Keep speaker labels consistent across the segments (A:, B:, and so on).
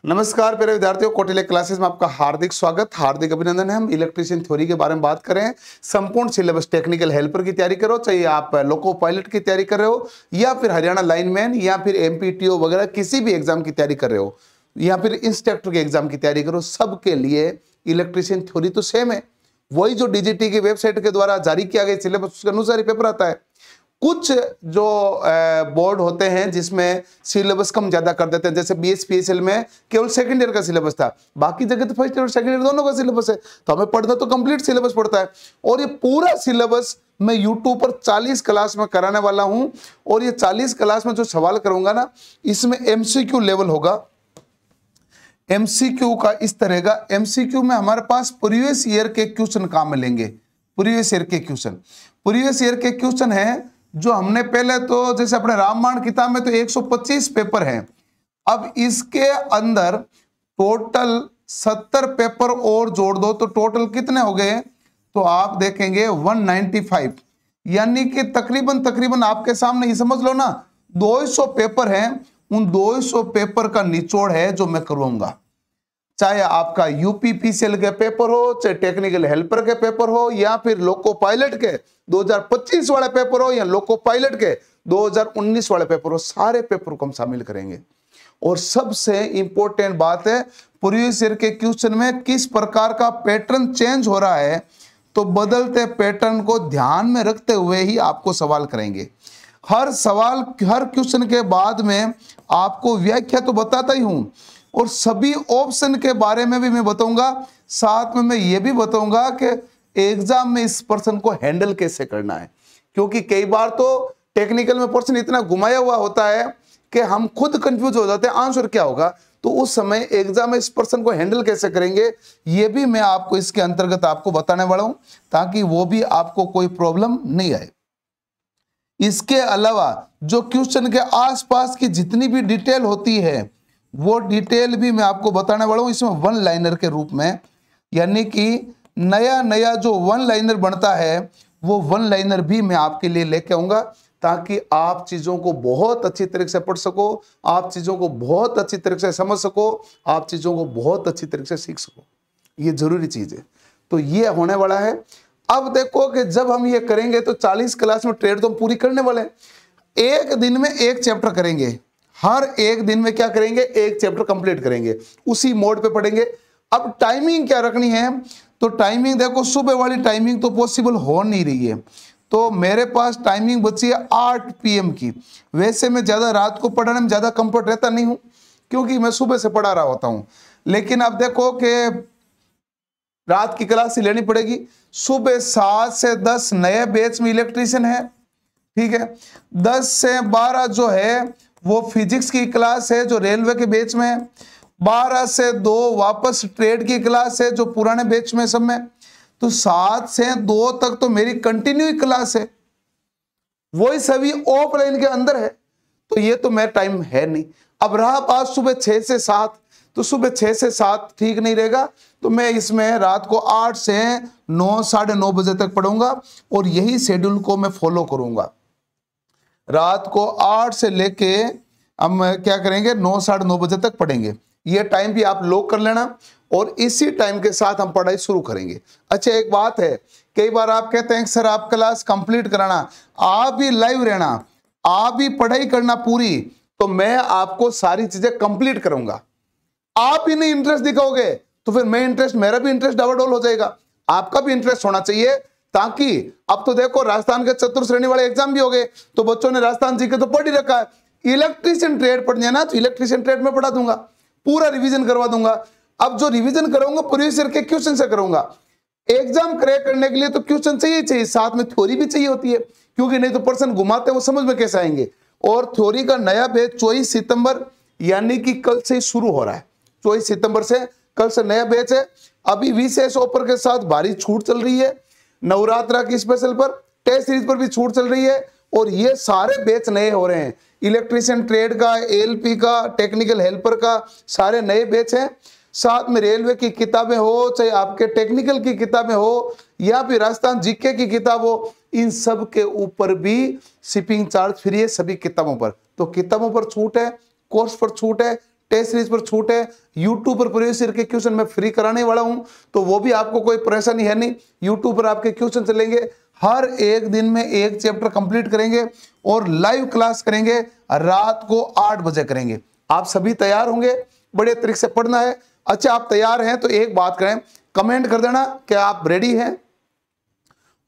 A: नमस्कार प्यारे विद्यार्थियों, कौटिल्य क्लासेस में आपका हार्दिक स्वागत, हार्दिक अभिनंदन है। हम इलेक्ट्रीशियन थ्योरी के बारे में बात कर रहे हैं। संपूर्ण सिलेबस टेक्निकल हेल्पर की तैयारी करो, चाहे आप लोको पायलट की तैयारी कर रहे हो या फिर हरियाणा लाइनमैन या फिर एमपीटीओ वगैरह किसी भी एग्जाम की तैयारी कर रहे हो या फिर इंस्ट्रक्टर के एग्जाम की तैयारी करो, सबके लिए इलेक्ट्रीशियन थ्योरी तो सेम है। वही जो डीजीटी की वेबसाइट के द्वारा जारी किया गया सिलेबस, उसके अनुसार ही पेपर आता है। कुछ जो बोर्ड होते हैं जिसमें सिलेबस कम ज्यादा कर देते हैं, जैसे बीएसपीएसएल में केवल सेकंड ईयर का सिलेबस था, बाकी जगह तो फर्स्ट ईयर और सेकंड ईयर दोनों का सिलेबस है। तो हमें पढ़ना तो कंप्लीट सिलेबस पड़ता है। और ये पूरा सिलेबस मैं यूट्यूब पर 40 क्लास में कराने वाला हूं। और ये 40 क्लास में जो सवाल करूंगा ना, इसमें एमसीक्यू लेवल होगा। एमसीक्यू का इस तरह का, एमसीक्यू में हमारे पास प्रीवियस ईयर के क्वेश्चन काम मिलेंगे। प्रीवियस ईयर के क्वेश्चन है जो हमने पहले तो जैसे अपने रामायण किताब में तो 125 पेपर हैं। अब इसके अंदर टोटल 70 पेपर और जोड़ दो तो टोटल कितने हो गए, तो आप देखेंगे 195, यानी कि तकरीबन आपके सामने ही समझ लो ना 200 पेपर हैं। उन 200 पेपर का निचोड़ है जो मैं करवाऊंगा, चाहे आपका यूपीपीसीएल के पेपर हो, चाहे टेक्निकल हेल्पर के पेपर हो, या फिर लोको पायलट के 2025 वाले पेपर हो, या लोको पायलट के 2019 वाले पेपर हो, सारे पेपर को हम शामिल करेंगे। और सबसे इंपॉर्टेंट बात है, प्रीवियस ईयर के क्वेश्चन में किस प्रकार का पैटर्न चेंज हो रहा है, तो बदलते पैटर्न को ध्यान में रखते हुए ही आपको सवाल करेंगे। हर क्वेश्चन के बाद में आपको व्याख्या तो बताता ही हूं, और सभी ऑप्शन के बारे में भी मैं बताऊंगा। साथ में मैं ये भी बताऊंगा कि एग्जाम में इस पर्सन को हैंडल कैसे करना है, क्योंकि कई बार तो टेक्निकल में पर्सन इतना घुमाया हुआ होता है कि हम खुद कंफ्यूज हो जाते हैं आंसर क्या होगा। तो उस समय एग्जाम में इस पर्सन को हैंडल कैसे करेंगे, ये भी मैं आपको इसके अंतर्गत आपको बताने वाला हूं, ताकि वो भी आपको कोई प्रॉब्लम नहीं आए। इसके अलावा जो क्वेश्चन के आसपास की जितनी भी डिटेल होती है, वो डिटेल भी मैं आपको बताने वाला हूं इसमें वन लाइनर के रूप में। यानी कि नया जो वन लाइनर बनता है, वो वन लाइनर भी मैं आपके लिए लेके आऊंगा, ताकि आप चीजों को बहुत अच्छी तरीके से पढ़ सको, आप चीजों को बहुत अच्छी तरीके से समझ सको, आप चीजों को बहुत अच्छी तरीके से सीख सको। ये जरूरी चीज है। तो ये होने वाला है। अब देखो कि जब हम ये करेंगे तो 40 क्लास में ट्रेड तो हम पूरी करने वाले हैं। एक दिन में एक चैप्टर करेंगे, हर एक दिन में क्या करेंगे, एक चैप्टर कंप्लीट करेंगे, उसी मोड पे पढ़ेंगे। अब टाइमिंग क्या रखनी है, तो टाइमिंग देखो, सुबह वाली टाइमिंग तो पॉसिबल हो नहीं रही है, तो मेरे पास टाइमिंग बची है 8 PM की। वैसे मैं ज्यादा रात को पढ़ाने में ज्यादा कंफर्ट रहता नहीं हूं, क्योंकि मैं सुबह से पढ़ा रहा होता हूं। लेकिन अब देखो कि रात की क्लास ही लेनी पड़ेगी। सुबह 7 से 10 नए बैच में इलेक्ट्रीशियन है, ठीक है। 10 से 12 जो है वो फिजिक्स की क्लास है जो रेलवे के बैच में है। 12 से 2 वापस ट्रेड की क्लास है जो पुराने बैच में सब में। तो 7 से 2 तक तो मेरी कंटिन्यू क्लास है, वही सभी ऑफलाइन के अंदर है। तो ये तो मेरा टाइम है नहीं। अब रहा बात सुबह 6 से 7, तो सुबह 6 से 7 ठीक नहीं रहेगा, तो मैं इसमें रात को 8 से 9, 9:30 बजे तक पढ़ूंगा, और यही शेड्यूल को मैं फॉलो करूंगा। रात को 8 से लेके हम क्या करेंगे, 9, 9:30 बजे तक पढ़ेंगे। ये टाइम भी आप लॉक कर लेना, और इसी टाइम के साथ हम पढ़ाई शुरू करेंगे। अच्छा, एक बात है, कई बार आप कहते हैं सर आप क्लास कंप्लीट कराना, आप भी लाइव रहना, आप भी पढ़ाई करना पूरी, तो मैं आपको सारी चीजें कंप्लीट करूंगा। आप ही नहीं इंटरेस्ट दिखाओगे तो फिर मेरा भी इंटरेस्ट डावाडोल हो जाएगा। आपका भी इंटरेस्ट होना चाहिए, ताकि अब तो देखो राजस्थान के चतुर्थ श्रेणी वाले एग्जाम भी हो गए, तो बच्चों ने राजस्थान जी के तो पढ़ ही रखा है। इलेक्ट्रीशियन ट्रेड पढ़नी है ना, तो इलेक्ट्रीशियन ट्रेड में पढ़ा दूंगा, पूरा रिवीजन करवा दूंगा। अब जो रिवीजन कराऊंगा प्रीवियस ईयर के क्वेश्चन से करूंगा। एग्जाम क्रैक करने के लिए तो क्वेश्चन चाहिए, साथ में थ्योरी भी चाहिए होती है, क्योंकि नहीं तो पर्सन घुमाते वो समझ में कैसे आएंगे। और थ्योरी का नया बैच 24 सितंबर यानी कि कल से शुरू हो रहा है। 24 सितंबर से कल से नया बैच है। अभी विशेष ऑफर के साथ भारी छूट चल रही है, नवरात्रा की स्पेशल पर, टेस्ट सीरीज पर भी छूट चल रही है, और ये सारे बैच नए हो रहे हैं। इलेक्ट्रीशियन ट्रेड का, एएलपी का, टेक्निकल हेल्पर का, सारे नए बैच हैं। साथ में रेलवे की किताबें हो, चाहे आपके टेक्निकल की किताबें हो, या फिर राजस्थान जीके की किताब हो, इन सब के ऊपर भी शिपिंग चार्ज फ्री है सभी किताबों पर। तो किताबों पर छूट है, कोर्स पर छूट है, टेस्ट सीरीज पर छूट है। यूट्यूब पर प्रीवियस ईयर के क्वेश्चन मैं फ्री कराने वाला हूं, तो वो भी आपको कोई परेशानी है नहीं। यूट्यूब पर आपके क्वेश्चन चलेंगे, हर एक दिन में एक चैप्टर कंप्लीट करेंगे और लाइव क्लास करेंगे, रात को 8 बजे करेंगे। आप सभी तैयार होंगे, बड़े तरीके से पढ़ना है। अच्छा, आप तैयार हैं तो एक बात करें, कमेंट कर देना कि आप रेडी हैं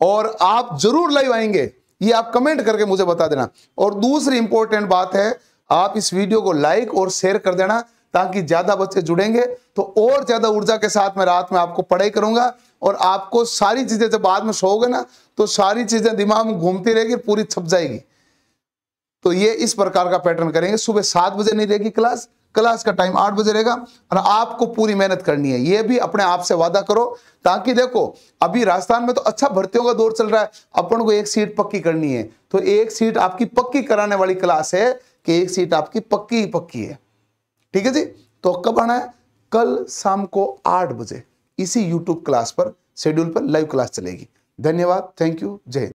A: और आप जरूर लाइव आएंगे, ये आप कमेंट करके मुझे बता देना। और दूसरी इंपॉर्टेंट बात है, आप इस वीडियो को लाइक और शेयर कर देना ताकि ज्यादा बच्चे जुड़ेंगे, तो और ज्यादा ऊर्जा के साथ मैं रात में आपको पढ़ाई करूंगा और आपको सारी चीजें जब बाद में सोओगे ना तो सारी चीजें दिमाग में घूमती रहेगी, पूरी छप जाएगी। तो ये इस प्रकार का पैटर्न करेंगे। सुबह 7 बजे नहीं रहेगी क्लास, क्लास का टाइम 8 बजे रहेगा और आपको पूरी मेहनत करनी है, ये भी अपने आप से वादा करो। ताकि देखो, अभी राजस्थान में तो अच्छा भर्तियों का दौर चल रहा है, अपन को एक सीट पक्की करनी है, तो एक सीट आपकी पक्की कराने वाली क्लास है कि एक सीट आपकी पक्की ही पक्की है। ठीक है जी, तो कब आना है? कल शाम को 8 बजे इसी यूट्यूब क्लास पर शेड्यूल पर लाइव क्लास चलेगी। धन्यवाद, थैंक यू, जय हिंद।